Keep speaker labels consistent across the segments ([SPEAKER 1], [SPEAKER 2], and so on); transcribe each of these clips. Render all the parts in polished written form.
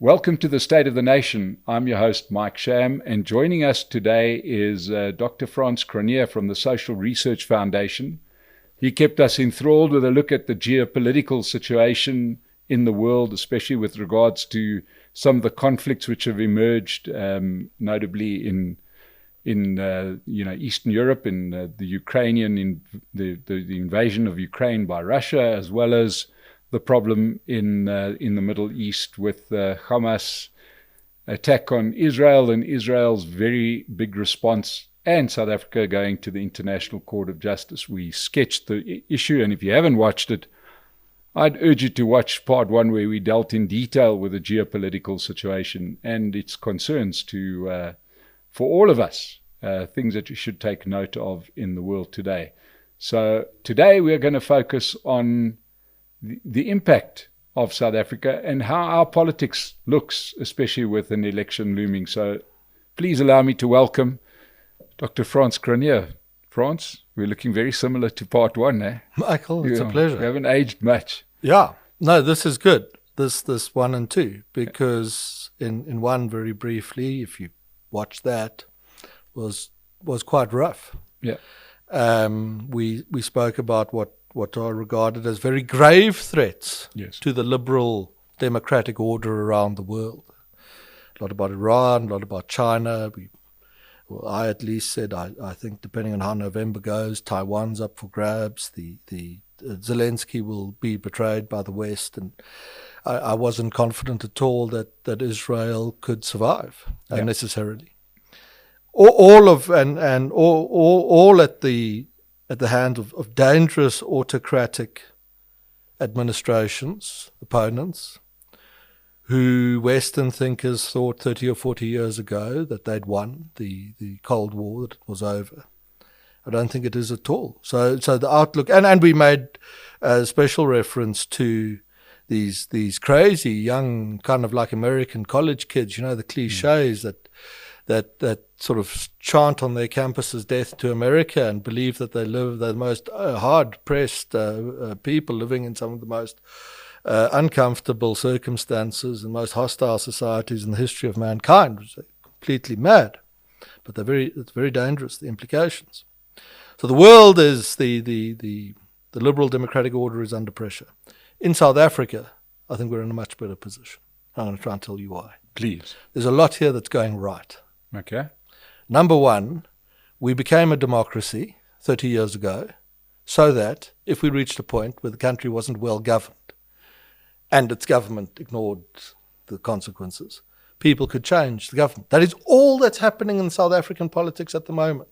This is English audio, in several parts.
[SPEAKER 1] Welcome to the State of the Nation. I'm your host, Mike Sham, and joining us today is Dr. Frans Cronje from the Social Research Foundation. He kept us enthralled with a look at the geopolitical situation in the world, especially with regards to some of the conflicts which have emerged, notably in Eastern Europe, in the invasion of Ukraine by Russia, as well as the problem in the Middle East with Hamas attack on Israel and Israel's very big response, and South Africa going to the International Court of Justice. We sketched the issue, and if you haven't watched it, I'd urge you to watch part one, where we dealt in detail with the geopolitical situation and its concerns for all of us, things that you should take note of in the world today. So today we're going to focus on the impact of South Africa and how our politics looks, especially with an election looming. So please allow me to welcome Dr. Frans Cronje. Frans, we're looking very similar to part one, eh?
[SPEAKER 2] Michael, it's a pleasure.
[SPEAKER 1] We haven't aged much.
[SPEAKER 2] Yeah. No, this is good. This 1 and 2, because in one, very briefly, if you watch that, was quite rough.
[SPEAKER 1] Yeah.
[SPEAKER 2] We spoke about what are regarded as very grave threats to the liberal democratic order around the world. A lot about Iran, a lot about China. I at least said, I think depending on how November goes, Taiwan's up for grabs. The Zelensky will be betrayed by the West, and I wasn't confident at all that Israel could survive necessarily. All at the hand of dangerous autocratic administrations, opponents, who Western thinkers thought 30 or 40 years ago that they'd won the Cold War, that it was over. I don't think it is at all. So the outlook, and we made a special reference to these crazy young, kind of like American college kids, the cliches that sort of chant on their campuses death to America and believe that they're the most hard-pressed people living in some of the most uncomfortable circumstances and most hostile societies in the history of mankind, which are completely mad. But it's very dangerous, the implications. So the world is, the liberal democratic order is under pressure. In South Africa, I think we're in a much better position. I'm going to try and tell you why.
[SPEAKER 1] Please.
[SPEAKER 2] There's a lot here that's going right.
[SPEAKER 1] Okay.
[SPEAKER 2] Number one, we became a democracy 30 years ago so that if we reached a point where the country wasn't well governed and its government ignored the consequences, people could change the government. That is all that's happening in South African politics at the moment.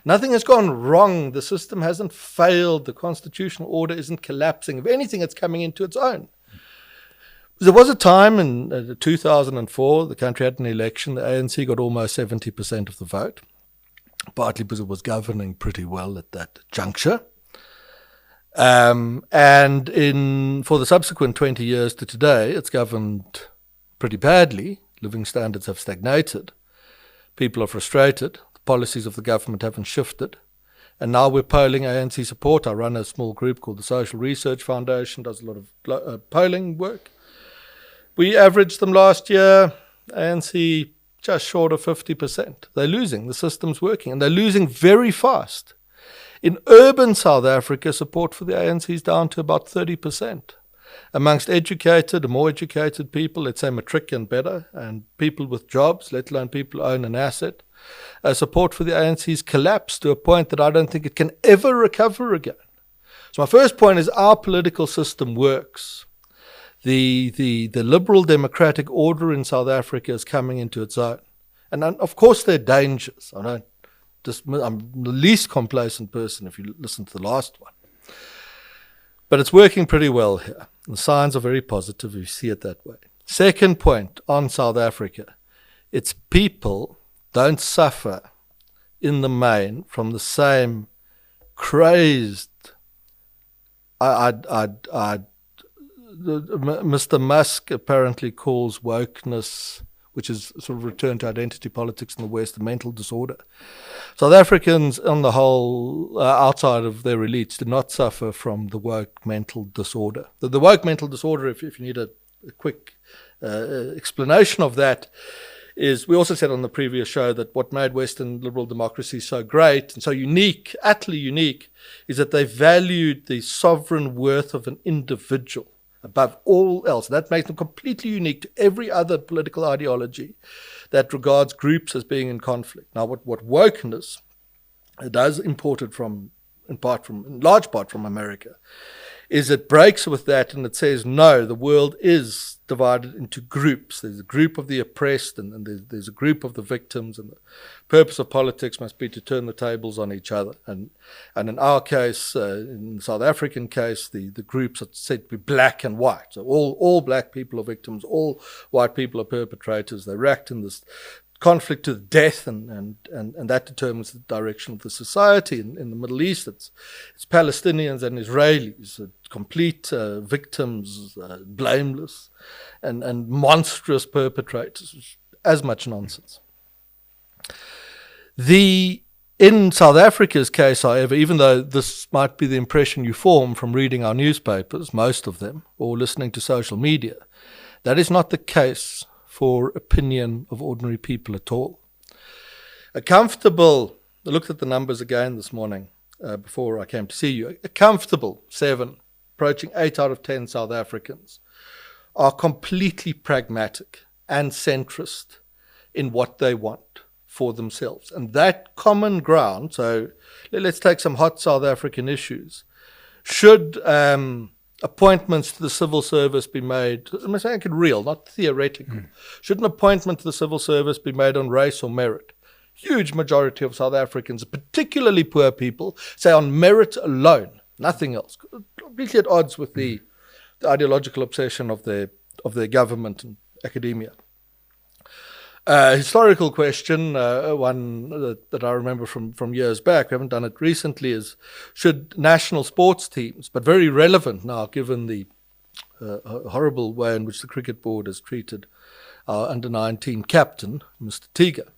[SPEAKER 2] Nothing has gone wrong. The system hasn't failed. The constitutional order isn't collapsing. If anything, it's coming into its own. There was a time in 2004, the country had an election. The ANC got almost 70% of the vote, partly because it was governing pretty well at that juncture. And for the subsequent 20 years to today, it's governed pretty badly. Living standards have stagnated. People are frustrated. The policies of the government haven't shifted. And now we're polling ANC support. I run a small group called the Social Research Foundation, does a lot of polling work. We averaged them last year, ANC just short of 50%. They're losing. The system's working, and they're losing very fast. In urban South Africa, support for the ANC is down to about 30%. Amongst educated and more educated people, let's say matric and better, and people with jobs, let alone people who own an asset, support for the ANC has collapsed to a point that I don't think it can ever recover again. So my first point is our political system works. The liberal democratic order in South Africa is coming into its own. And of course there are dangers. I'm the least complacent person if you listen to the last one. But it's working pretty well here. The signs are very positive if you see it that way. Second point on South Africa, its people don't suffer in the main from the same crazed, Mr. Musk apparently calls wokeness, which is sort of return to identity politics in the West, a mental disorder. South Africans, on the whole, outside of their elites, do not suffer from the woke mental disorder. The woke mental disorder, if you need a a quick explanation of that is we also said on the previous show that what made Western liberal democracy so great and so unique, utterly unique, is that they valued the sovereign worth of an individual above all else. That makes them completely unique to every other political ideology that regards groups as being in conflict. Now, what wokeness does, imported from, in large part from America, is it breaks with that and it says, no, the world is divided into groups. There's a group of the oppressed and there's a group of the victims, and the purpose of politics must be to turn the tables on each other. And in our case, in the South African case, the groups are said to be black and white. So all black people are victims, all white people are perpetrators. They're racked in this conflict to the death, and that determines the direction of the society. In the Middle East, it's Palestinians and Israelis, complete victims, blameless, and monstrous perpetrators. As much nonsense. In South Africa's case, however, even though this might be the impression you form from reading our newspapers, most of them, or listening to social media, that is not the case for opinion of ordinary people at all. I looked at the numbers again this morning before I came to see you. A comfortable 7, approaching 8 out of 10 South Africans are completely pragmatic and centrist in what they want for themselves. And that common ground, so let's take some hot South African issues. Should appointments to the civil service be made, I'm saying real, not theoretical. Should an appointment to the civil service be made on race or merit? Huge majority of South Africans, particularly poor people, say on merit alone, nothing else. Completely at odds with the ideological obsession of their government and academia. Historical question, one that I remember from years back, we haven't done it recently, is should national sports teams, but very relevant now given the horrible way in which the cricket board has treated our under-19 captain, Mr. Tiga,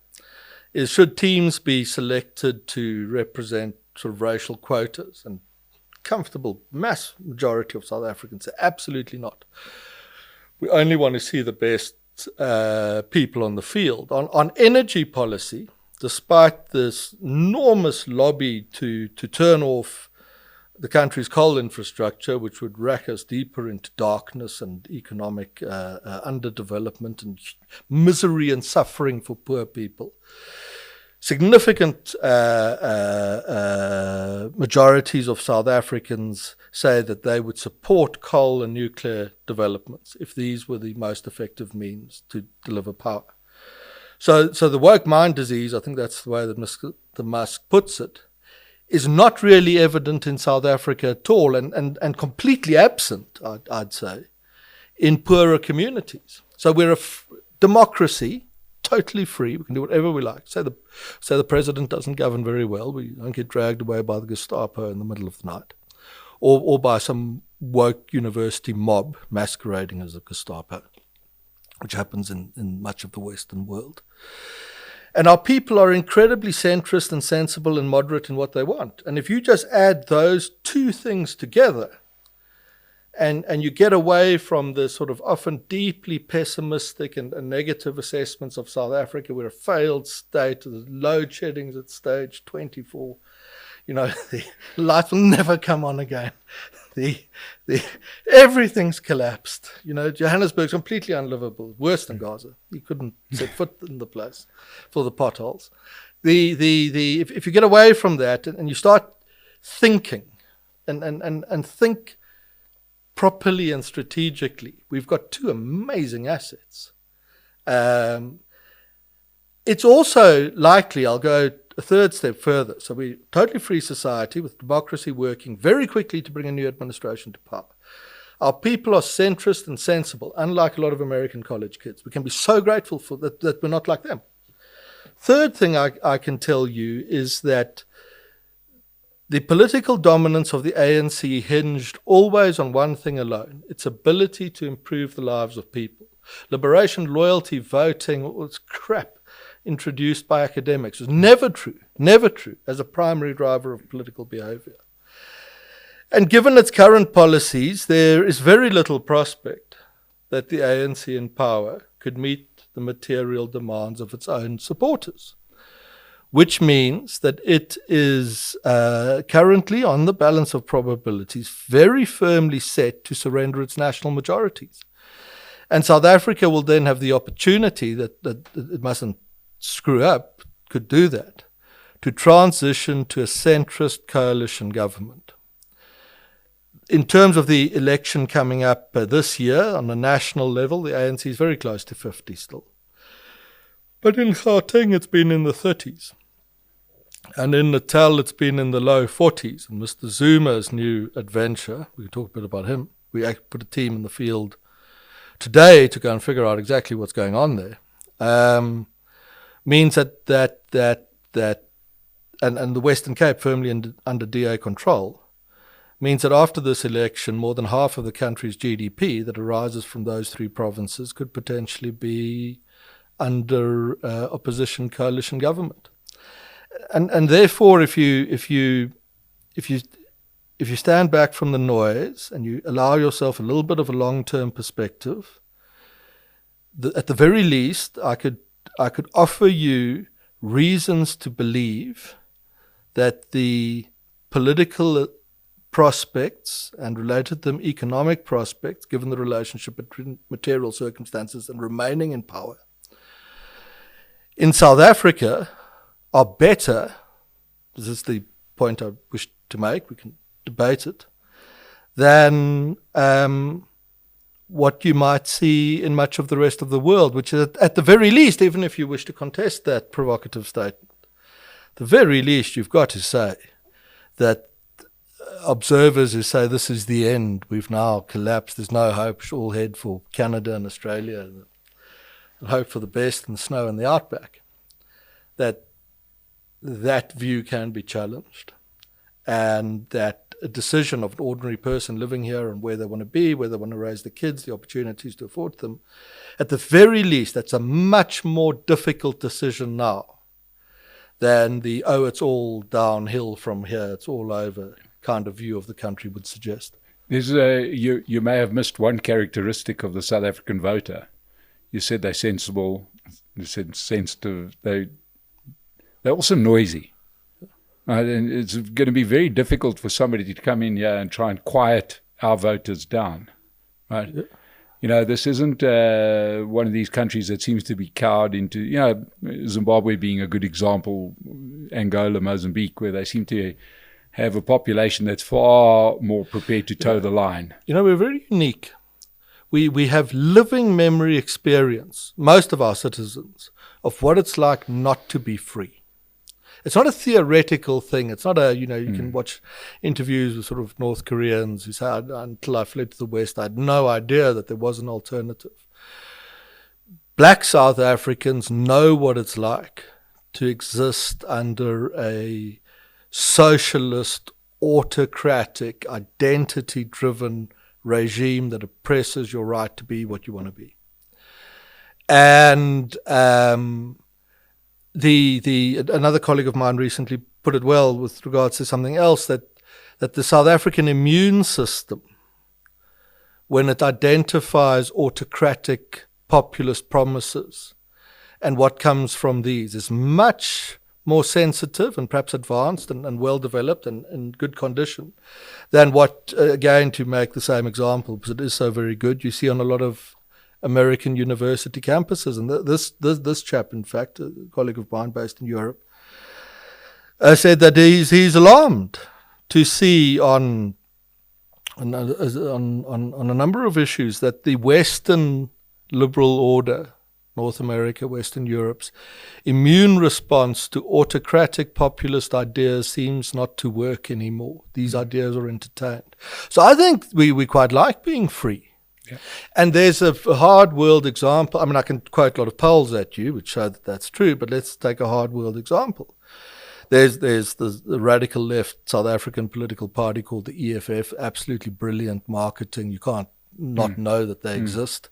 [SPEAKER 2] is should teams be selected to represent sort of racial quotas? And comfortable mass majority of South Africans say absolutely not. We only want to see the best people on the field. On energy policy, despite this enormous lobby to turn off the country's coal infrastructure, which would rack us deeper into darkness and economic underdevelopment and misery and suffering for poor people, significant majorities of South Africans say that they would support coal and nuclear developments if these were the most effective means to deliver power. So the woke mind disease, I think that's the way that Mr. Musk puts it, is not really evident in South Africa at all, and completely absent, I'd say, in poorer communities. So we're a democracy, totally free. We can do whatever we like. Say the president doesn't govern very well. We don't get dragged away by the Gestapo in the middle of the night, or by some woke university mob masquerading as a Gestapo, which happens in much of the Western world. And our people are incredibly centrist and sensible and moderate in what they want. And if you just add those two things together, and you get away from the sort of often deeply pessimistic and negative assessments of South Africa, we're a failed state, the load shedding's at stage 24, the light will never come on again. Everything's collapsed. Johannesburg's completely unlivable, worse than Gaza. You couldn't set foot in the place for the potholes. If you get away from that and you start thinking and think properly and strategically, we've got two amazing assets. It's also likely, I'll go a third step further. So we're a totally free society with democracy working very quickly to bring a new administration to power. Our people are centrist and sensible, unlike a lot of American college kids. We can be so grateful for that we're not like them. Third thing I can tell you is that the political dominance of the ANC hinged always on one thing alone, its ability to improve the lives of people. Liberation, loyalty, voting, all this crap introduced by academics was never true as a primary driver of political behavior. And given its current policies, there is very little prospect that the ANC in power could meet the material demands of its own supporters, which means that it is currently, on the balance of probabilities, very firmly set to surrender its national majorities. And South Africa will then have the opportunity that it mustn't screw up, could do that, to transition to a centrist coalition government. In terms of the election coming up this year, on a national level, the ANC is very close to 50 still. But in Gauteng, it's been in the 30s. And in Natal, it's been in the low 40s. And Mr. Zuma's new adventure, we can talk a bit about him. We actually put a team in the field today to go and figure out exactly what's going on there. Means that and the Western Cape firmly under DA control, means that after this election, more than half of the country's GDP that arises from those three provinces could potentially be under opposition coalition government. And therefore, if you stand back from the noise and you allow yourself a little bit of a long-term perspective, at the very least, I could offer you reasons to believe that the political prospects and related to them economic prospects, given the relationship between material circumstances and remaining in power, in South Africa are better. This is the point I wish to make. We can debate it. Than what you might see in much of the rest of the world, which is at the very least, even if you wish to contest that provocative statement, at the very least you've got to say that observers who say this is the end, we've now collapsed, there's no hope, should all head for Canada and Australia and hope for the best in the snow and the outback, that view can be challenged, and that a decision of an ordinary person living here and where they want to be, where they want to raise the kids, the opportunities to afford them, at the very least, that's a much more difficult decision now than the, oh, it's all downhill from here, it's all over kind of view of the country would suggest.
[SPEAKER 1] There's you may have missed one characteristic of the South African voter. You said they're sensible, you said sensitive, they're also noisy. And it's going to be very difficult for somebody to come in here and try and quiet our voters down, right? Yeah. You know, this isn't one of these countries that seems to be cowed into, you know, Zimbabwe being a good example, Angola, Mozambique, where they seem to have a population that's far more prepared to toe the line.
[SPEAKER 2] You know, we're very unique. We have living memory experience, most of our citizens, of what it's like not to be free. It's not a theoretical thing. It's not a, you know, you can watch interviews with sort of North Koreans who say, until I fled to the West, I had no idea that there was an alternative. Black South Africans know what it's like to exist under a socialist, autocratic, identity-driven regime that oppresses your right to be what you want to be. And another colleague of mine recently put it well with regards to something else, that the South African immune system, when it identifies autocratic populist promises and what comes from these, is much more sensitive and perhaps advanced and well developed and in good condition than what, again, to make the same example, because it is so very good, you see on a lot of American university campuses. And this chap, in fact, a colleague of mine based in Europe, said that he's alarmed to see on a number of issues that the Western liberal order, North America, Western Europe's immune response to autocratic populist ideas seems not to work anymore. These ideas are entertained. So I think we quite like being free. Yeah. And there's a hard world example. I mean, I can quote a lot of polls at you which show that that's true, but let's take a hard world example. There's the radical left South African political party called the EFF, absolutely brilliant marketing. You can't not know that they exist.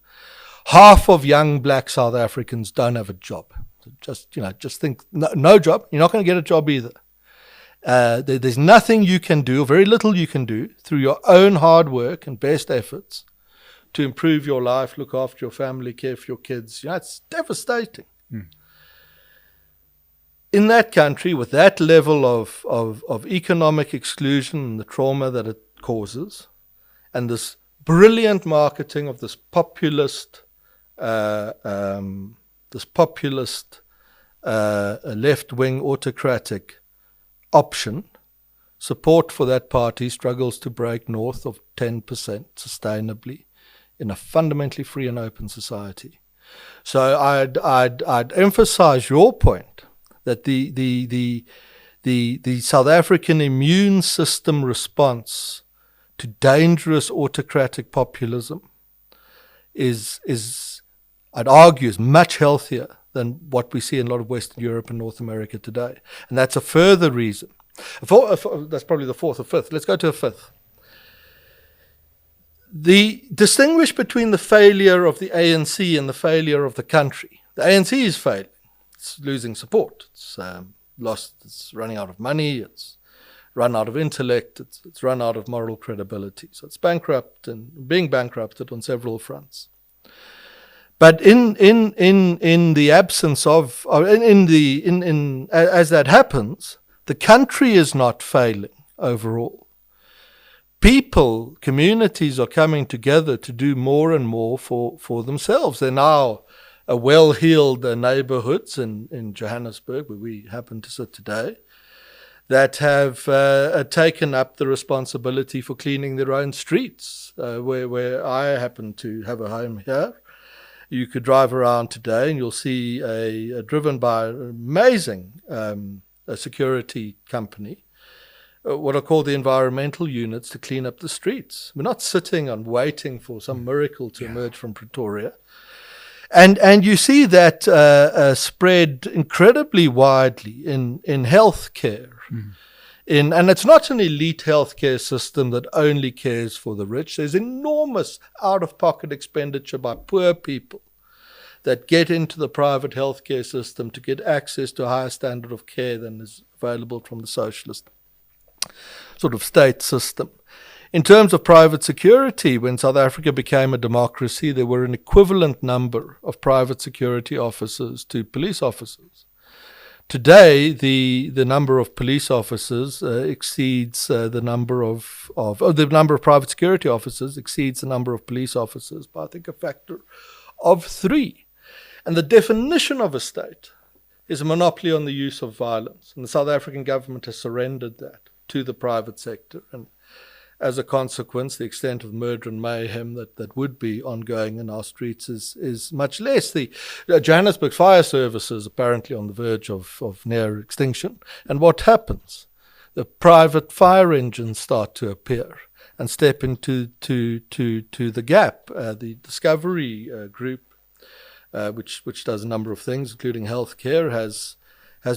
[SPEAKER 2] Half of young black South Africans don't have a job. Just think, no job. You're not going to get a job either. There's nothing you can do, or very little you can do, through your own hard work and best efforts to improve your life, look after your family, care for your kids. It's devastating. In that country, with that level of economic exclusion and the trauma that it causes, and this brilliant marketing of this populist left-wing autocratic option, support for that party struggles to break north of 10% sustainably in a fundamentally free and open society. So I'd emphasize your point that the South African immune system response to dangerous autocratic populism is I'd argue, is much healthier than what we see in a lot of Western Europe and North America today. And that's a further reason. That's probably the fourth or fifth. Let's go to a fifth. The distinguish between the failure of the ANC and the failure of the country. The ANC is failing. It's losing support. It's lost. It's running out of money. It's run out of intellect. It's run out of moral credibility. So it's bankrupt and being bankrupted on several fronts. But in the absence of, as that happens, the country is not failing overall. People, communities are coming together to do more and more for themselves. They're now well-heeled neighborhoods in Johannesburg, where we happen to sit today, that have taken up the responsibility for cleaning their own streets, where I happen to have a home here. You could drive around today and you'll see driven by an amazing security company, what are called the environmental units, to clean up the streets. We're not sitting and waiting for some miracle to emerge from Pretoria. And you see that spread incredibly widely in healthcare. And it's not an elite healthcare system that only cares for the rich. There's enormous out-of-pocket expenditure by poor people that get into the private healthcare system to get access to a higher standard of care than is available from the socialist sort of state system. In terms of private security, when South Africa became a democracy, there were an equivalent number of private security officers to police officers. Today, the number of police officers exceeds the number of private security officers exceeds the number of police officers by, I think, a factor of 3. And the definition of a state is a monopoly on the use of violence. And the South African government has surrendered that to the private sector. And as a consequence, the extent of murder and mayhem that would be ongoing in our streets is much less. The Johannesburg fire service is apparently on the verge of near extinction. And what happens? The private fire engines start to appear and step into the gap. The Discovery Group, which does a number of things, including healthcare, has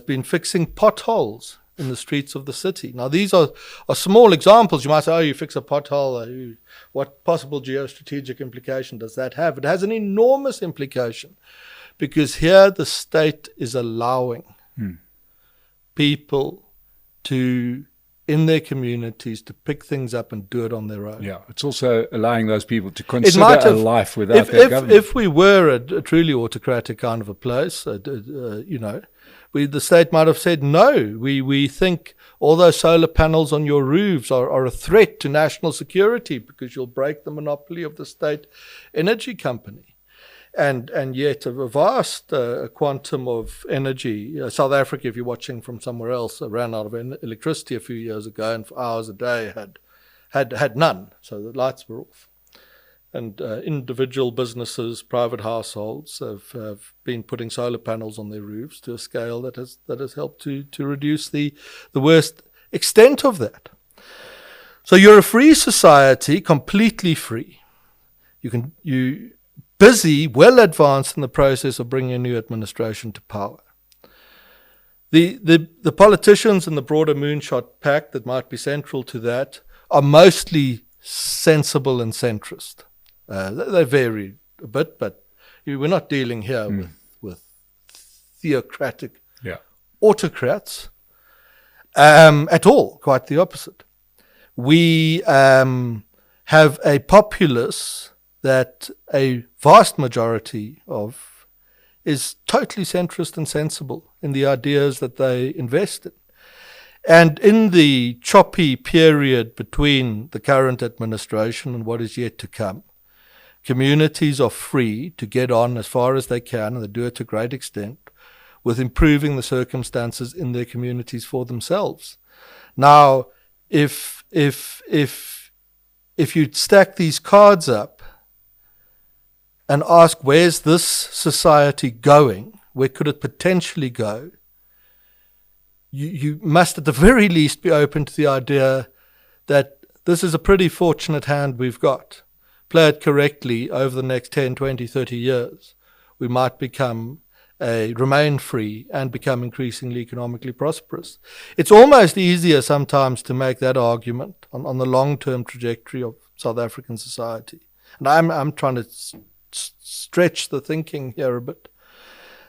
[SPEAKER 2] been fixing potholes in the streets of the city. Now, these are small examples. You might say, you fix a pothole. What possible geostrategic implication does that have? It has an enormous implication, because here the state is allowing people to, in their communities, to pick things up and do it on their own.
[SPEAKER 1] Yeah, it's also allowing those people to consider a life without their government.
[SPEAKER 2] If we were a truly autocratic kind of a place, the state might have said, no, we think all those solar panels on your roofs are a threat to national security because you'll break the monopoly of the state energy company. And yet a vast quantum of energy. South Africa, if you're watching from somewhere else, ran out of electricity a few years ago, and for hours a day had none. So the lights were off. And individual businesses, private households have been putting solar panels on their roofs to a scale that has helped to reduce the worst extent of that. So you're a free society, completely free. You busy, well advanced in the process of bringing a new administration to power. The politicians in the broader moonshot pack that might be central to that are mostly sensible and centrist. They vary a bit, but we're not dealing here with theocratic autocrats at all, quite the opposite. We have a populace that a vast majority of is totally centrist and sensible in the ideas that they invest in. And in the choppy period between the current administration and what is yet to come, communities are free to get on as far as they can, and they do it to a great extent, with improving the circumstances in their communities for themselves. Now, if you stack these cards up and ask, where's this society going? Where could it potentially go? You must at the very least be open to the idea that this is a pretty fortunate hand we've got. Play it correctly over the next 10, 20, 30 years. We might remain free and become increasingly economically prosperous. It's almost easier sometimes to make that argument on the long-term trajectory of South African society. And I'm trying to stretch the thinking here a bit.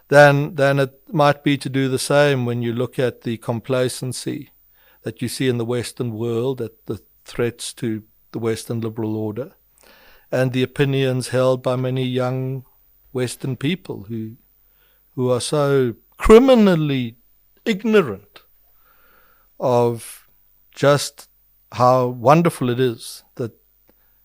[SPEAKER 2] Than it might be to do the same when you look at the complacency that you see in the Western world, at the threats to the Western liberal order, and the opinions held by many young Western people who are so criminally ignorant of just how wonderful it is that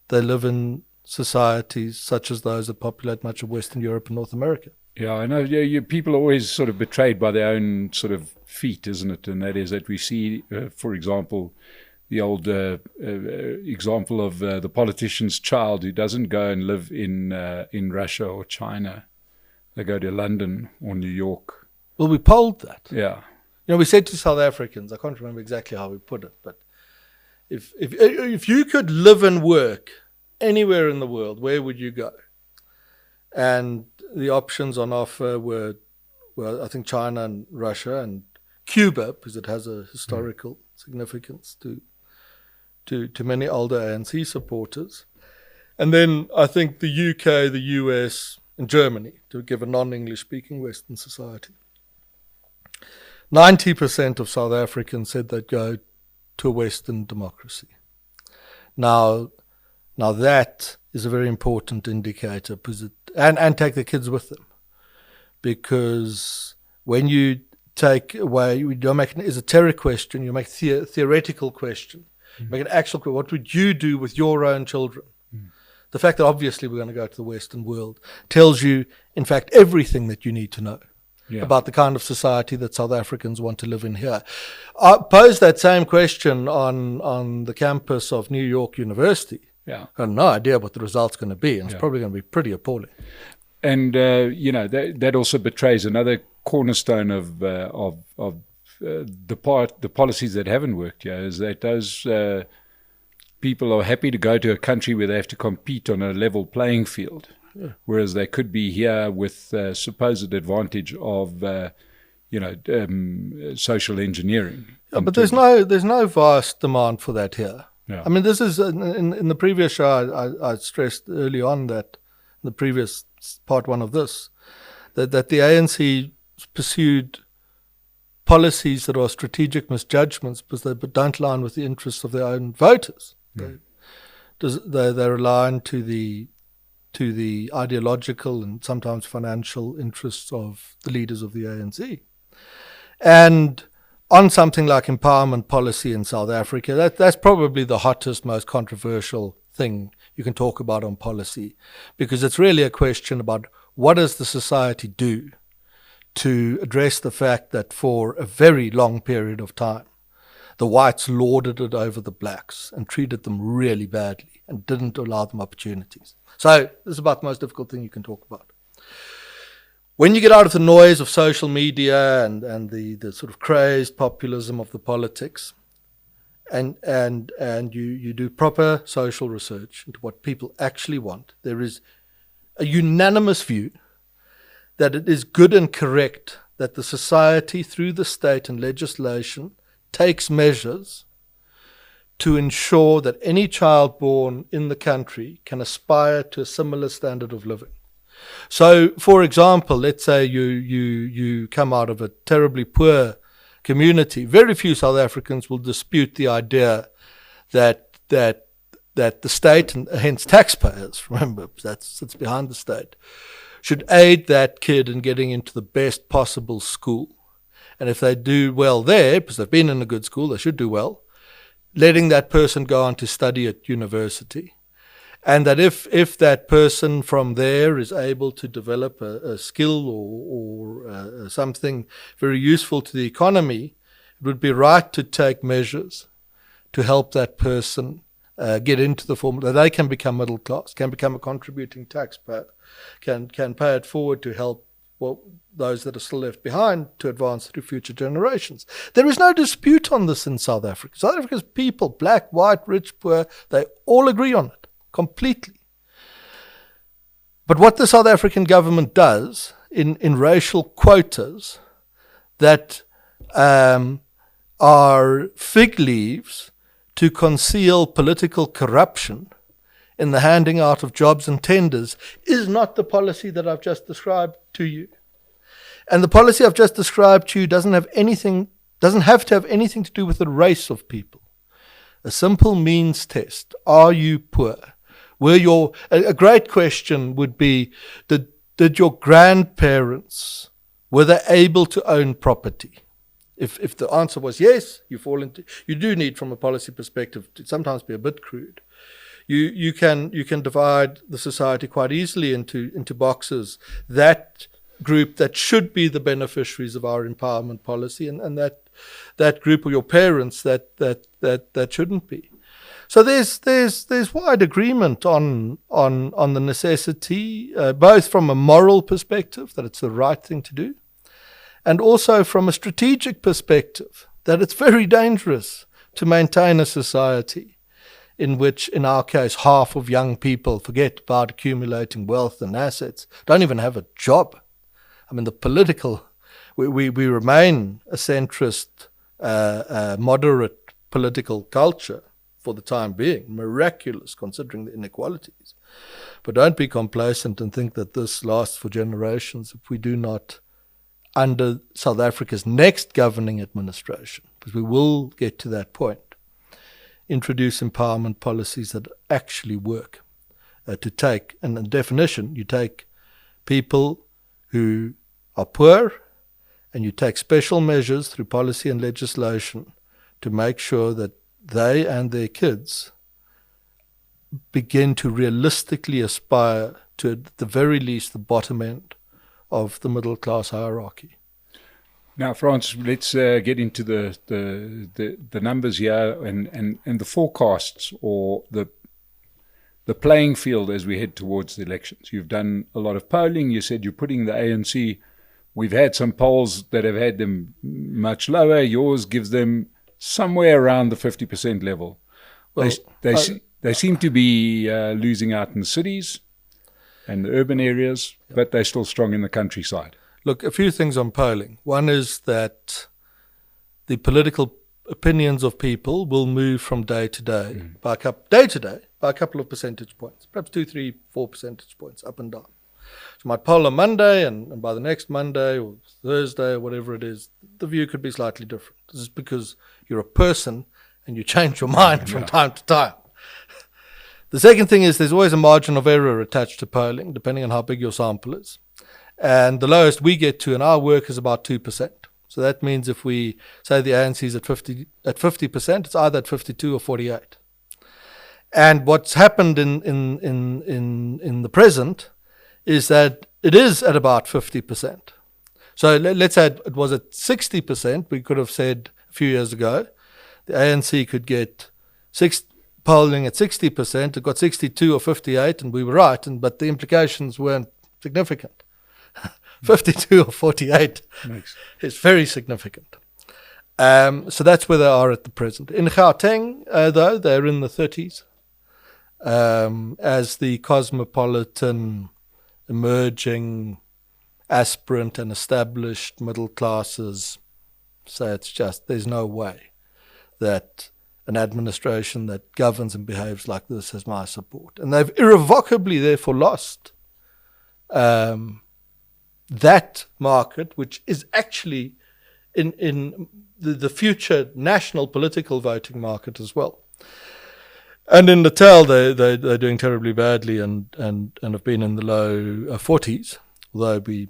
[SPEAKER 2] they live in societies such as those that populate much of Western Europe and North America.
[SPEAKER 1] Yeah, I know. Yeah, people are always sort of betrayed by their own sort of feet, isn't it? And that is that we see, for example, the old example of the politician's child who doesn't go and live in Russia or China. They go to London or New York.
[SPEAKER 2] Well, we polled that.
[SPEAKER 1] Yeah.
[SPEAKER 2] We said to South Africans, I can't remember exactly how we put it, but if you could live and work anywhere in the world, where would you go? And the options on offer were, I think, China and Russia and Cuba, because it has a historical significance to many older ANC supporters. And then I think the UK, the US, and Germany, to give a non-English speaking Western society. 90% of South Africans said they'd go to a Western democracy. Now that is a very important indicator, because and take the kids with them, because when you take away, you don't make an esoteric question, you make a theoretical question, you make an actual question. What would you do with your own children? The fact that obviously we're going to go to the Western world tells you, in fact, everything that you need to know about the kind of society that South Africans want to live in here. I posed that same question on the campus of New York University. I have no idea what the result's going to be, and it's probably going to be pretty appalling.
[SPEAKER 1] And that also betrays another cornerstone of the policies that haven't worked here, is that those people are happy to go to a country where they have to compete on a level playing field, whereas they could be here with supposed advantage of social engineering.
[SPEAKER 2] Yeah, but there's no vast demand for that here.
[SPEAKER 1] Yeah.
[SPEAKER 2] I mean, this is in the previous show. I stressed early on that in the previous part one of this, that the ANC pursued policies that are strategic misjudgments because they don't align with the interests of their own voters. They're aligned to the ideological and sometimes financial interests of the leaders of the ANC, and on something like empowerment policy in South Africa, that's probably the hottest, most controversial thing you can talk about on policy, because it's really a question about what does the society do to address the fact that for a very long period of time, the whites lorded it over the blacks and treated them really badly and didn't allow them opportunities. So this is about the most difficult thing you can talk about. When you get out of the noise of social media and the sort of crazed populism of the politics, and you do proper social research into what people actually want, there is a unanimous view that it is good and correct that the society, through the state and legislation, takes measures to ensure that any child born in the country can aspire to a similar standard of living. So, for example, let's say you come out of a terribly poor community. Very few South Africans will dispute the idea that that the state, and hence taxpayers, remember, that sits behind the state, should aid that kid in getting into the best possible school. And if they do well there, because they've been in a good school, they should do well, letting that person go on to study at university. And that if that person from there is able to develop a skill or something very useful to the economy, it would be right to take measures to help that person get into the form that they can become middle class, can become a contributing taxpayer, can pay it forward to help those that are still left behind to advance through future generations. There is no dispute on this in South Africa. South Africa's people, black, white, rich, poor, they all agree on it completely. But what the South African government does in racial quotas that are fig leaves to conceal political corruption in the handing out of jobs and tenders is not the policy that I've just described to you. And the policy I've just described to you doesn't have to have anything to do with the race of people. A simple means test. Are you poor? A great question would be, did your grandparents, were they able to own property? If the answer was yes, you do need, from a policy perspective, to sometimes be a bit crude. You can divide the society quite easily into boxes. That group that should be the beneficiaries of our empowerment policy, and that group, or your parents, that shouldn't be. So there's wide agreement on the necessity, both from a moral perspective, that it's the right thing to do, and also from a strategic perspective, that it's very dangerous to maintain a society in which, in our case, half of young people forget about accumulating wealth and assets, don't even have a job. I mean, we remain a centrist, moderate political culture for the time being, miraculous considering the inequalities. But don't be complacent and think that this lasts for generations if we do not, under South Africa's next governing administration, because we will get to that point, introduce empowerment policies that actually work. To take, and the definition, you take people who are poor and you take special measures through policy and legislation to make sure that they and their kids begin to realistically aspire to, at the very least, the bottom end of the middle class hierarchy.
[SPEAKER 1] Now, Frans, let's get into the numbers here and the forecasts, or the playing field as we head towards the elections. You've done a lot of polling. You said you're putting the ANC. We've had some polls that have had them much lower. Yours gives them somewhere around the 50% level. Well, they seem to be losing out in the cities and the urban areas, but they're still strong in the countryside.
[SPEAKER 2] Look, a few things on polling. One is that the political opinions of people will move from day to day, by a couple of percentage points, perhaps 2, 3, 4 percentage points up and down. So you might poll on Monday, and by the next Monday or Thursday or whatever it is, the view could be slightly different. This is because you're a person and you change your mind from time to time. The second thing is there's always a margin of error attached to polling, depending on how big your sample is. And the lowest we get to in our work is about 2%. So that means if we say the ANC is at 50%, it's either at 52 or 48. And what's happened in the present is that it is at about 50%. So let's say it was at 60%. We could have said a few years ago the ANC could get polling at 60%. It got 62 or 58, and we were right. But the implications weren't significant. 52 or 48 is very significant. So that's where they are at the present. In Gauteng, though, they're in the 30s. As the cosmopolitan, emerging, aspirant and established middle classes say it's just, there's no way that an administration that governs and behaves like this has my support. And they've irrevocably therefore lost that market, which is actually in the future national political voting market as well. And in Natal, they're doing terribly badly and have been in the low 40s, although we,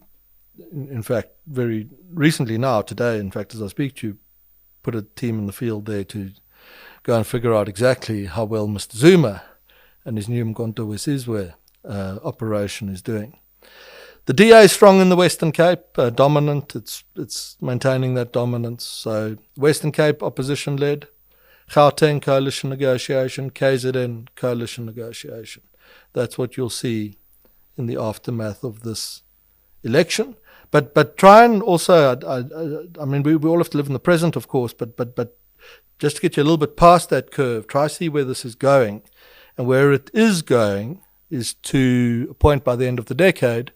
[SPEAKER 2] in fact, very recently now, today, in fact, as I speak to you, put a team in the field there to go and figure out exactly how well Mr. Zuma and his new Mkonto Wesizwe operation is doing. The DA is strong in the Western Cape, dominant. It's maintaining that dominance. So Western Cape opposition-led, Gauteng coalition negotiation, KZN coalition negotiation. That's what you'll see in the aftermath of this election. But try and also, I mean, we all have to live in the present, of course, but just to get you a little bit past that curve, try to see where this is going. And where it is going is to a point by the end of the decade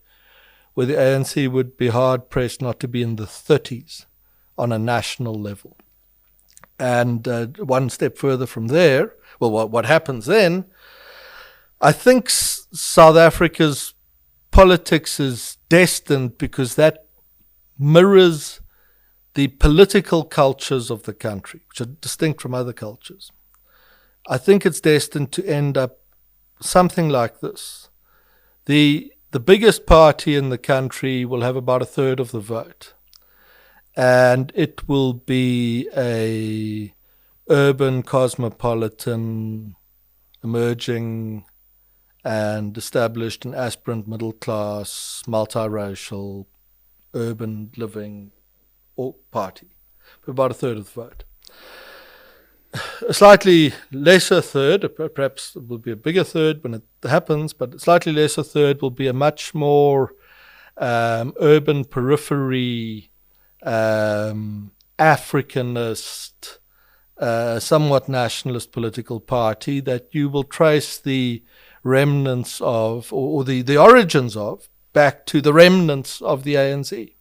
[SPEAKER 2] where the ANC would be hard-pressed not to be in the 30s on a national level. And one step further from there, well, what happens then, I think South Africa's politics is destined, because that mirrors the political cultures of the country, which are distinct from other cultures. I think it's destined to end up something like this. The biggest party in the country will have about a third of the vote. And it will be a urban, cosmopolitan, emerging and established and aspirant middle class, multiracial, urban living party, about a third of the vote. A slightly lesser third, perhaps it will be a bigger third when it happens, but a slightly lesser third will be a much more urban periphery, Africanist, somewhat nationalist political party that you will trace the remnants of, or the origins of, back to the remnants of the ANC.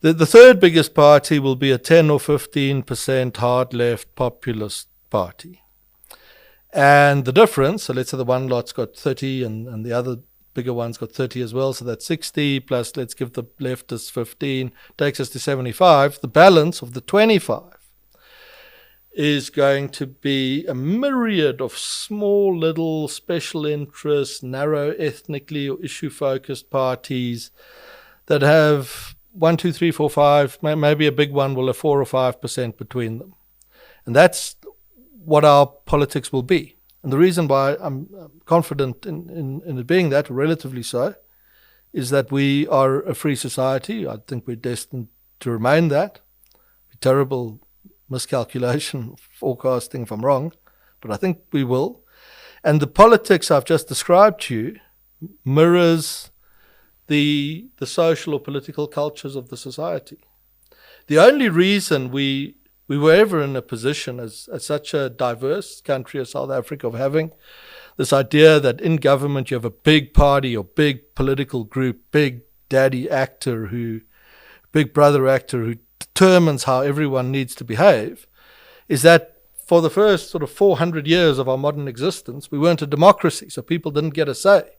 [SPEAKER 2] The third biggest party will be a 10 or 15% hard left populist party. And the difference, so let's say the one lot's got 30 and the other bigger one's got 30 as well, so that's 60, plus let's give the leftists 15, takes us to 75. The balance of the 25 is going to be a myriad of small little special interests, narrow ethnically or issue-focused parties that have 1, 2, 3, 4, 5, maybe a big one will have 4 or 5% between them. And that's what our politics will be. And the reason why I'm confident in it being that, relatively so, is that we are a free society. I think we're destined to remain that. Terrible miscalculation, forecasting if I'm wrong, but I think we will. And the politics I've just described to you mirrors the social or political cultures of the society. The only reason we were ever in a position as such a diverse country as South Africa of having this idea that in government you have a big party or big political group, big daddy actor big brother actor who determines how everyone needs to behave, is that for the first sort of 400 years of our modern existence, we weren't a democracy, so people didn't get a say.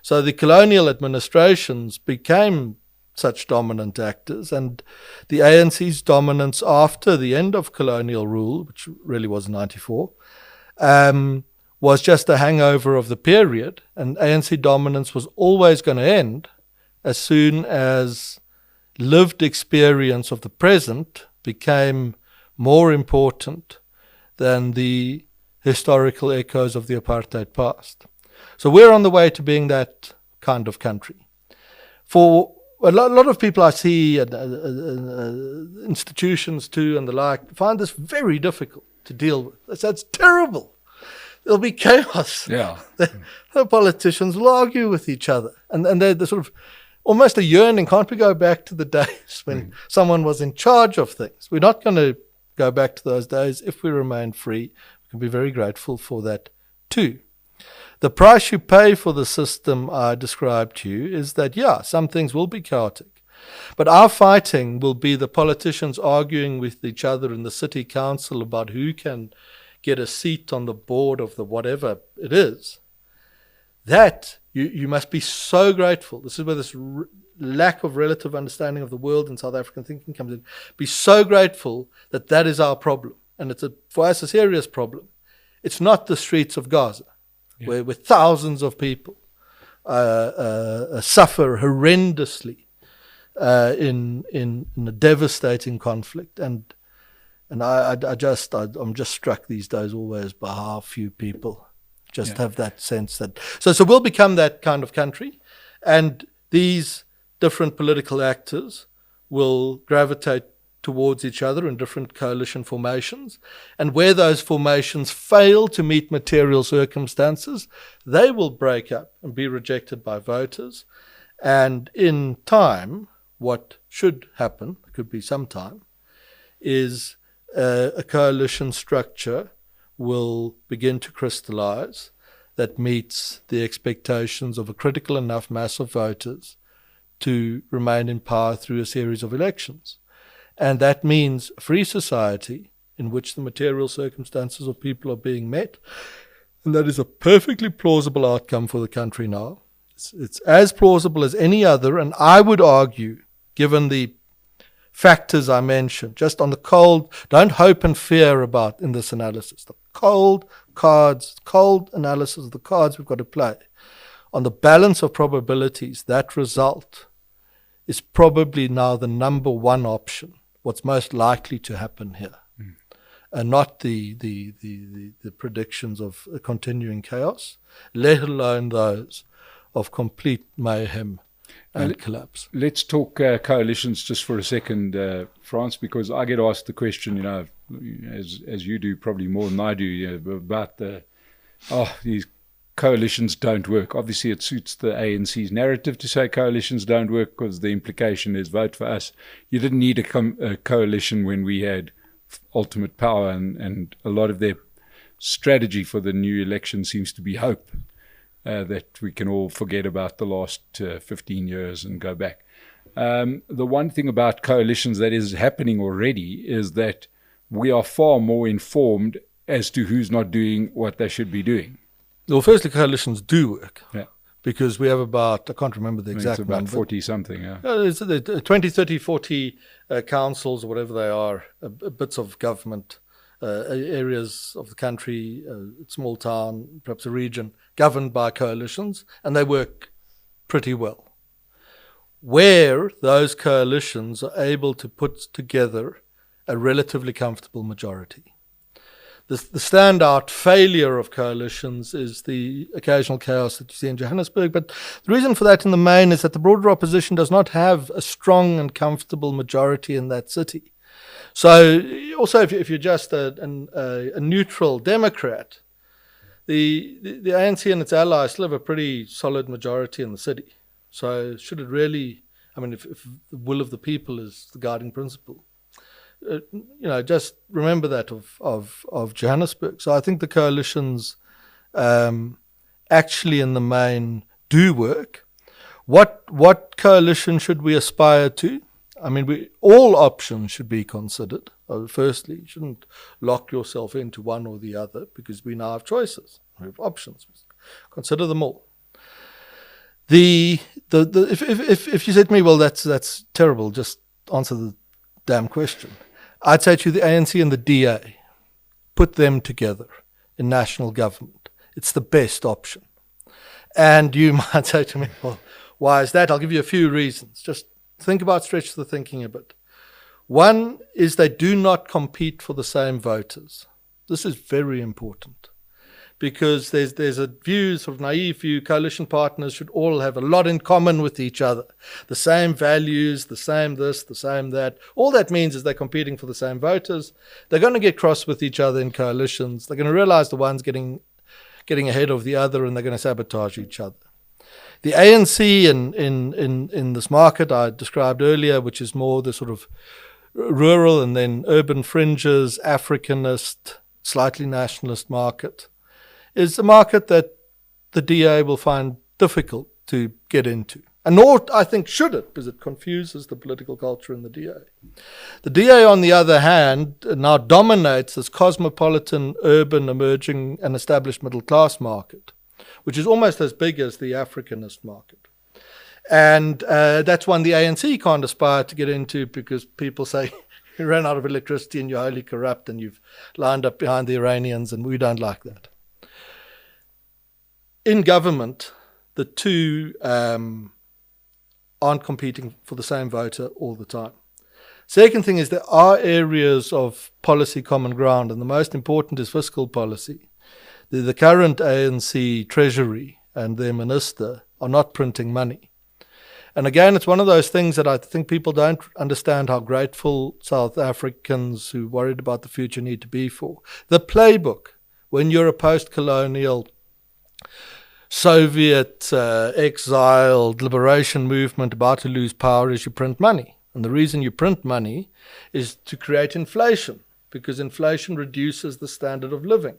[SPEAKER 2] So the colonial administrations became such dominant actors, and the ANC's dominance after the end of colonial rule, which really was 94, was just a hangover of the period, and ANC dominance was always going to end as soon as lived experience of the present became more important than the historical echoes of the apartheid past. So we're on the way to being that kind of country. For a lot of people I see, institutions too and the like, find this very difficult to deal with. That's terrible. There'll be chaos.
[SPEAKER 1] Yeah.
[SPEAKER 2] The politicians will argue with each other. And they're sort of almost a yearning. Can't we go back to the days when someone was in charge of things? We're not going to go back to those days if we remain free. We can be very grateful for that too. The price you pay for the system I described to you is that, yeah, some things will be chaotic. But our fighting will be the politicians arguing with each other in the city council about who can get a seat on the board of the whatever it is. That, you must be so grateful. This is where this lack of relative understanding of the world and South African thinking comes in. Be so grateful that is our problem. And it's for us a serious problem. It's not the streets of Gaza, where thousands of people suffer horrendously in a devastating conflict. And I'm just struck these days always by how few people just have that sense that so we'll become that kind of country, and these different political actors will gravitate towards each other in different coalition formations, and where those formations fail to meet material circumstances, they will break up and be rejected by voters. And in time, what should happen, could be some time, is a coalition structure will begin to crystallize that meets the expectations of a critical enough mass of voters to remain in power through a series of elections. And that means a free society in which the material circumstances of people are being met. And that is a perfectly plausible outcome for the country now. It's as plausible as any other, and I would argue, given the factors I mentioned, just on the cold, don't hope and fear about in this analysis, the cold analysis of the cards we've got to play. On the balance of probabilities, that result is probably now the number one option, what's most likely to happen here, and not the predictions of continuing chaos, let alone those of complete mayhem and collapse.
[SPEAKER 1] Let's talk coalitions just for a second, Frans, because I get asked the question, as you do, probably more than I do, about these coalitions don't work. Obviously, it suits the ANC's narrative to say coalitions don't work because the implication is vote for us. You didn't need a coalition when we had ultimate power, and a lot of their strategy for the new election seems to be hope. That we can all forget about the last 15 years and go back. The one thing about coalitions that is happening already is that we are far more informed as to who's not doing what they should be doing.
[SPEAKER 2] Well, firstly, coalitions do work. Yeah. Because we have about, I can't remember the exact number.
[SPEAKER 1] It's about 40-something, yeah.
[SPEAKER 2] It's 20, 30, 40 councils or whatever they are, bits of government, areas of the country, a small town, perhaps a region, governed by coalitions, and they work pretty well. Where those coalitions are able to put together a relatively comfortable majority. The standout failure of coalitions is the occasional chaos that you see in Johannesburg, but the reason for that in the main is that the broader opposition does not have a strong and comfortable majority in that city. So also if you're just a neutral Democrat, the ANC and its allies still have a pretty solid majority in the city. So should it really, if the will of the people is the guiding principle, just remember that of Johannesburg. So I think the coalitions actually in the main do work. What coalition should we aspire to? All options should be considered. Firstly, you shouldn't lock yourself into one or the other because we now have choices. We have options. Consider them all. If you said to me, well, that's terrible, just answer the damn question. I'd say to you, the ANC and the DA, put them together in national government. It's the best option. And you might say to me, well, why is that? I'll give you a few reasons. Just stretch the thinking a bit. One is they do not compete for the same voters. This is very important because there's a view, sort of naive view, coalition partners should all have a lot in common with each other. The same values, the same this, the same that. All that means is they're competing for the same voters. They're going to get cross with each other in coalitions. They're going to realize the one's getting ahead of the other, and they're going to sabotage each other. The ANC in this market I described earlier, which is more the sort of rural and then urban fringes, Africanist, slightly nationalist market, is a market that the DA will find difficult to get into. And nor, I think, should it, because it confuses the political culture in the DA. The DA, on the other hand, now dominates this cosmopolitan, urban, emerging and established middle-class market, which is almost as big as the Africanist market. And that's one the ANC can't aspire to get into because people say, You ran out of electricity and you're wholly corrupt and you've lined up behind the Iranians, and we don't like that. In government, the two aren't competing for the same voter all the time. Second thing is there are areas of policy common ground, and the most important is fiscal policy. The current ANC Treasury and their minister are not printing money. And again, it's one of those things that I think people don't understand how grateful South Africans who are worried about the future need to be for. The playbook, when you're a post-colonial Soviet exiled liberation movement about to lose power, is you print money. And the reason you print money is to create inflation, because inflation reduces the standard of living.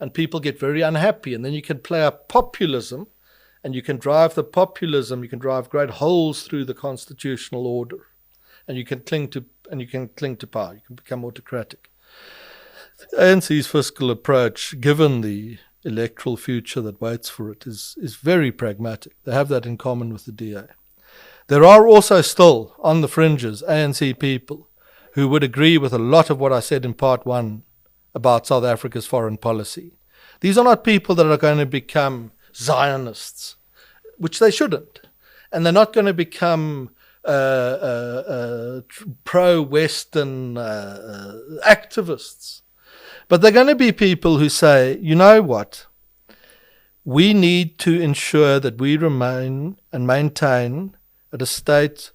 [SPEAKER 2] And people get very unhappy. And then you can play up populism, and you can drive the populism, you can drive great holes through the constitutional order. And you can cling to power. You can become autocratic. The ANC's fiscal approach, given the electoral future that waits for it, is very pragmatic. They have that in common with the DA. There are also still, on the fringes, ANC people who would agree with a lot of what I said in part one about South Africa's foreign policy. These are not people that are going to become Zionists, which they shouldn't. And they're not going to become pro-Western activists. But they're going to be people who say, you know what? We need to ensure that we remain and maintain at a state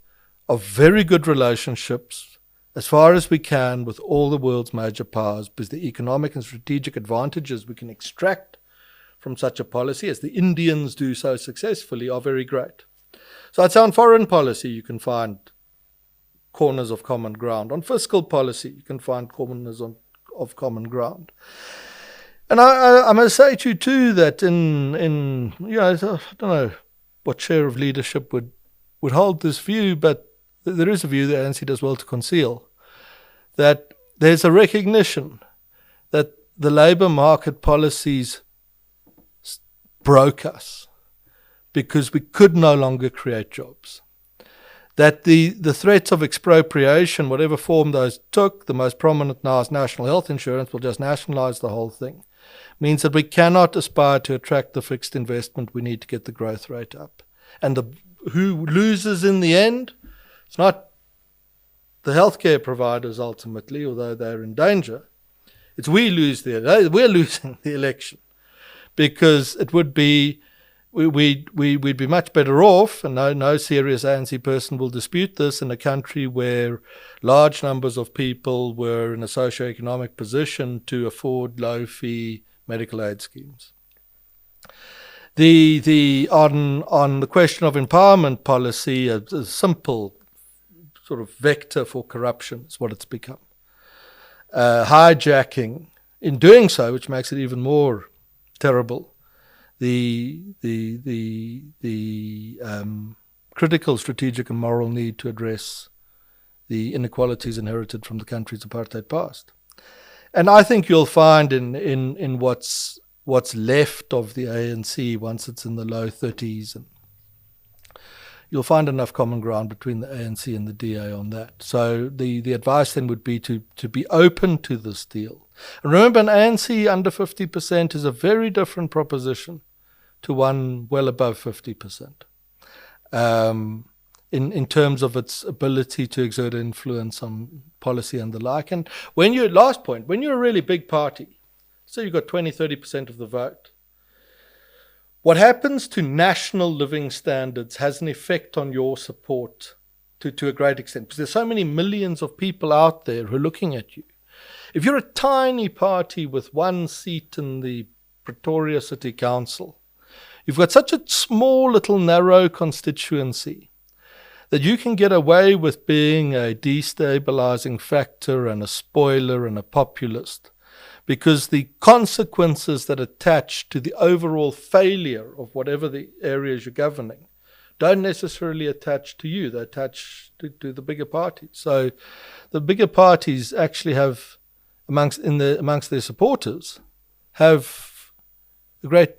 [SPEAKER 2] of very good relationships as far as we can with all the world's major powers, because the economic and strategic advantages we can extract from such a policy, as the Indians do so successfully, are very great. So I'd say on foreign policy, you can find corners of common ground. On fiscal policy, you can find corners of common ground. And I must say to you too that in I don't know what share of leadership would hold this view, but there is a view that ANC does well to conceal, that there's a recognition that the labour market policies broke us because we could no longer create jobs. That the threats of expropriation, whatever form those took, the most prominent now is national health insurance, will just nationalise the whole thing, means that we cannot aspire to attract the fixed investment we need to get the growth rate up. And who loses in the end? It's not the healthcare providers ultimately, although they're in danger. It's we're losing the election, because it would be we'd be much better off, and no serious ANC person will dispute this, in a country where large numbers of people were in a socio-economic position to afford low-fee medical aid schemes. On the question of empowerment policy, a simple sort of vector for corruption is what it's become. Hijacking, in doing so, which makes it even more terrible, the critical strategic and moral need to address the inequalities inherited from the country's apartheid past. And I think you'll find in what's left of the ANC, once it's in the low 30s, and you'll find enough common ground between the ANC and the DA on that. So the advice then would be to be open to this deal. And remember, an ANC under 50% is a very different proposition to one well above 50%. In terms of its ability to exert influence on policy and the like. And when you're a really big party, so you've got 20-30% of the vote, what happens to national living standards has an effect on your support to a great extent, because there's so many millions of people out there who are looking at you. If you're a tiny party with one seat in the Pretoria City Council, you've got such a small little narrow constituency that you can get away with being a destabilizing factor and a spoiler and a populist, because the consequences that attach to the overall failure of whatever the areas you're governing don't necessarily attach to you. They attach to the bigger parties. So the bigger parties actually have, amongst their supporters, have a great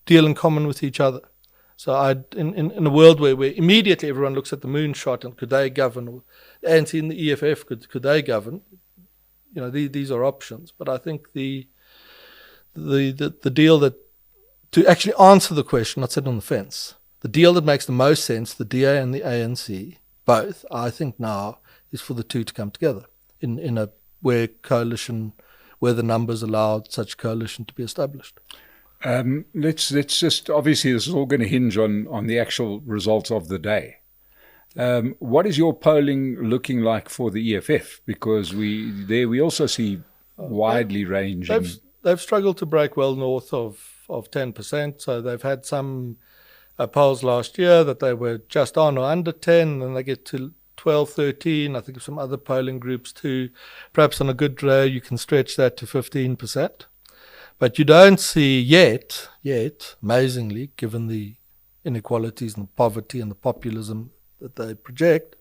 [SPEAKER 2] deal in common with each other. So in a world where immediately everyone looks at the moonshot and could they govern, or the ANC and the EFF, could they govern? These are options. But I think the deal that, to actually answer the question, not sit on the fence, the deal that makes the most sense, the DA and the ANC, both, I think now, is for the two to come together in a where the numbers allowed such coalition to be established.
[SPEAKER 1] Let's just, obviously this is all going to hinge on the actual results of the day. What is your polling looking like for the EFF? Because we also see widely ranging.
[SPEAKER 2] They've struggled to break well north of 10%. So they've had some polls last year that they were just on or under 10, and they get to 12, 13. I think some other polling groups too. Perhaps on a good day you can stretch that to 15%. But you don't see yet, amazingly, given the inequalities and the poverty and the populism that they project,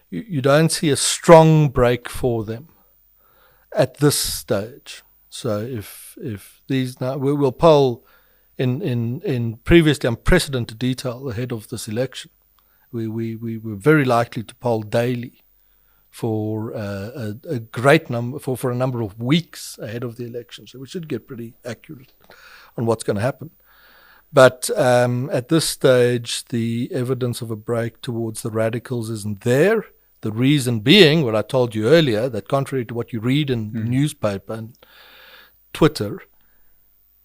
[SPEAKER 2] you don't see a strong break for them at this stage. So if these now, we'll poll in previously unprecedented detail ahead of this election. We were very likely to poll daily for a great number, for a number of weeks ahead of the election. So we should get pretty accurate on what's going to happen. But at this stage, the evidence of a break towards the radicals isn't there. The reason being, what I told you earlier, that contrary to what you read in the newspaper and Twitter,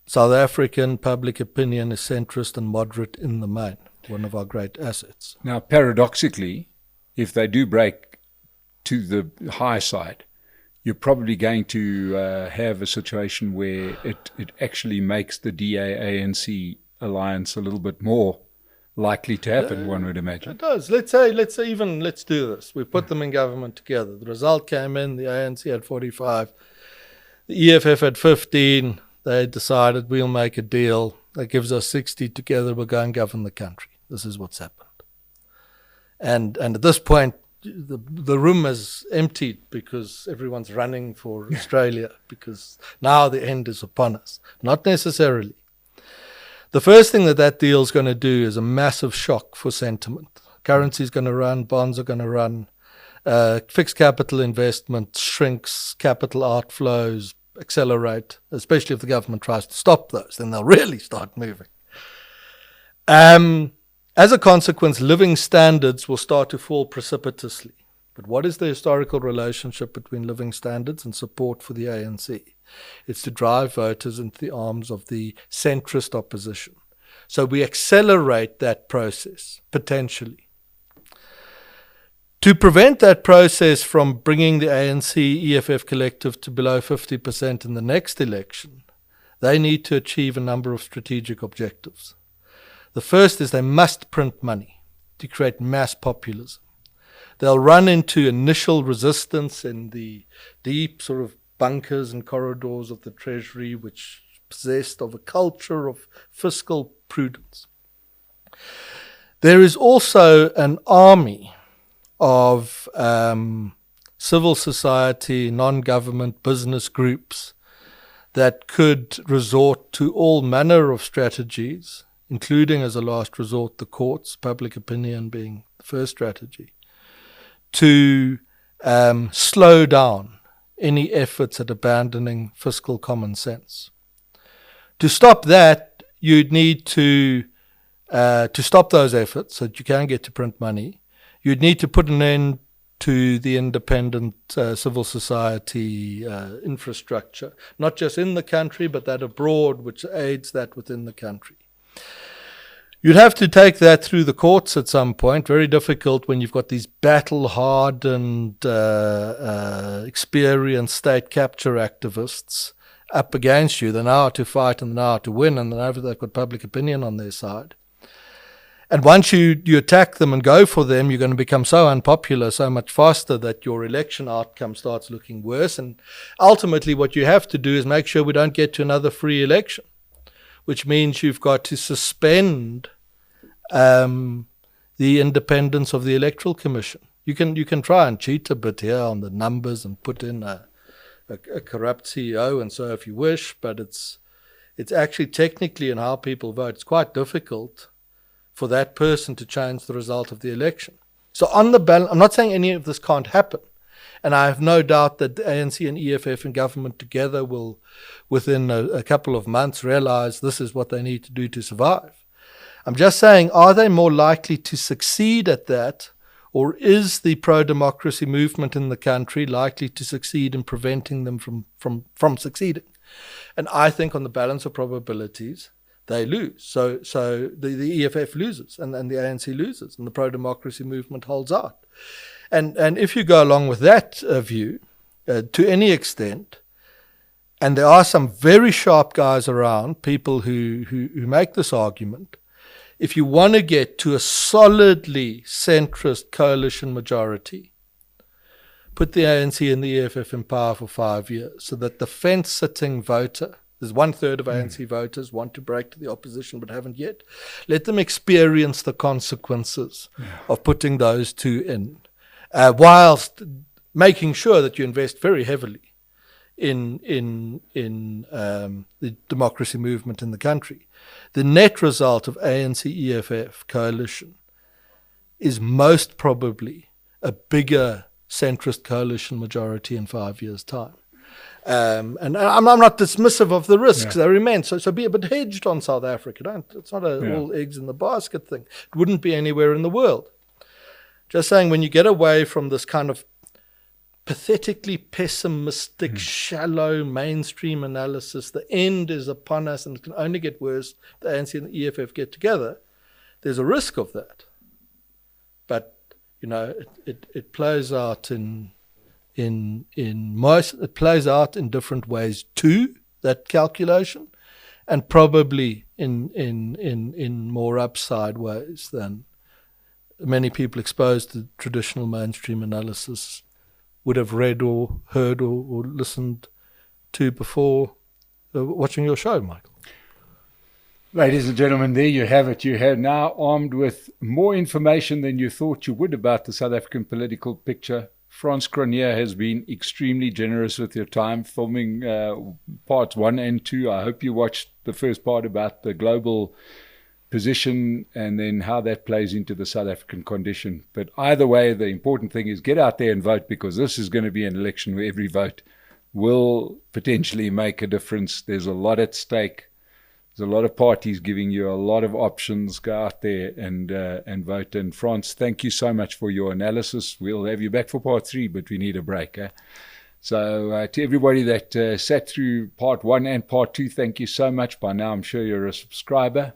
[SPEAKER 2] South African public opinion is centrist and moderate in the main, one of our great assets.
[SPEAKER 1] Now, paradoxically, if they do break to the high side, you're probably going to have a situation where it actually makes the DA-ANC alliance a little bit more likely to happen, one would imagine.
[SPEAKER 2] It does. Let's do this. We put them in government together. The result came in, the ANC had 45, the EFF had 15. They decided we'll make a deal that gives us 60 together, we'll go and govern the country. This is what's happened. And at this point, the room is emptied because everyone's running for Australia, because now the end is upon us. Not necessarily. The first thing that deal is going to do is a massive shock for sentiment. Currency is going to run, bonds are going to run, fixed capital investment shrinks, capital outflows accelerate, especially if the government tries to stop those, then they'll really start moving. As a consequence, living standards will start to fall precipitously. But what is the historical relationship between living standards and support for the ANC? It's to drive voters into the arms of the centrist opposition. So we accelerate that process, potentially. To prevent that process from bringing the ANC-EFF collective to below 50% in the next election, they need to achieve a number of strategic objectives. The first is they must print money to create mass populism. They'll run into initial resistance in the deep sort of bunkers and corridors of the Treasury, which possessed of a culture of fiscal prudence. There is also an army of civil society, non-government business groups that could resort to all manner of strategies, including as a last resort the courts, public opinion being the first strategy, to slow down any efforts at abandoning fiscal common sense. To stop that, you'd need to stop those efforts so that you can get to print money. You'd need to put an end to the independent civil society infrastructure, not just in the country, but that abroad, which aids that within the country. You'd have to take that through the courts at some point. Very difficult when you've got these battle-hardened, experienced state capture activists up against you. They know how to fight and they know how to win, and they've got public opinion on their side. And once you attack them and go for them, you're going to become so unpopular so much faster that your election outcome starts looking worse. And ultimately what you have to do is make sure we don't get to another free election, which means you've got to suspend the independence of the Electoral Commission. You can try and cheat a bit here on the numbers and put in a corrupt CEO and so if you wish, but it's actually technically in how people vote, it's quite difficult for that person to change the result of the election. So on the balance, I'm not saying any of this can't happen. And I have no doubt that the ANC and EFF and government together will, within a couple of months, realize this is what they need to do to survive. I'm just saying, are they more likely to succeed at that, or is the pro-democracy movement in the country likely to succeed in preventing them from succeeding? And I think on the balance of probabilities, they lose. So the EFF loses and the ANC loses, and the pro-democracy movement holds out. And if you go along with that view, to any extent, and there are some very sharp guys around, people who make this argument, if you want to get to a solidly centrist coalition majority, put the ANC and the EFF in power for 5 years so that the fence-sitting voter, there's 1/3 of ANC voters want to break to the opposition but haven't yet, let them experience the consequences of putting those two in, whilst making sure that you invest very heavily in the democracy movement in the country. The net result of ANC-EFF coalition is most probably a bigger centrist coalition majority in 5 years' time. And I'm not dismissive of the risks. They remain. So be a bit hedged on South Africa. It's not all eggs in the basket thing. It wouldn't be anywhere in the world. Just saying, when you get away from this kind of pathetically pessimistic, shallow mainstream analysis, the end is upon us and it can only get worse, the ANC and the EFF get together, there's a risk of that. But, it plays out it plays out in different ways too, that calculation, and probably in more upside ways than many people exposed to traditional mainstream analysis would have read or heard or listened to before watching your show, Michael.
[SPEAKER 1] Ladies and gentlemen, there you have it. You have now armed with more information than you thought you would about the South African political picture. Frans Cronje has been extremely generous with your time, filming parts 1 and 2. I hope you watched the first part about the global position and then how that plays into the South African condition. But either way, the important thing is get out there and vote, because this is going to be an election where every vote will potentially make a difference. There's a lot at stake. There's a lot of parties giving you a lot of options. Go out there and vote. And Frans, thank you so much for your analysis. We'll have you back for part 3, but we need a break. So to everybody that sat through part 1 and part 2, thank you so much. By now, I'm sure you're a subscriber.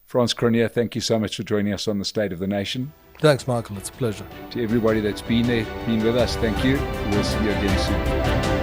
[SPEAKER 1] Frans Cronje, thank you so much for joining us on the State of the Nation.
[SPEAKER 2] Thanks, Michael. It's a pleasure.
[SPEAKER 1] To everybody that's been there, been with us, thank you. We'll see you again soon.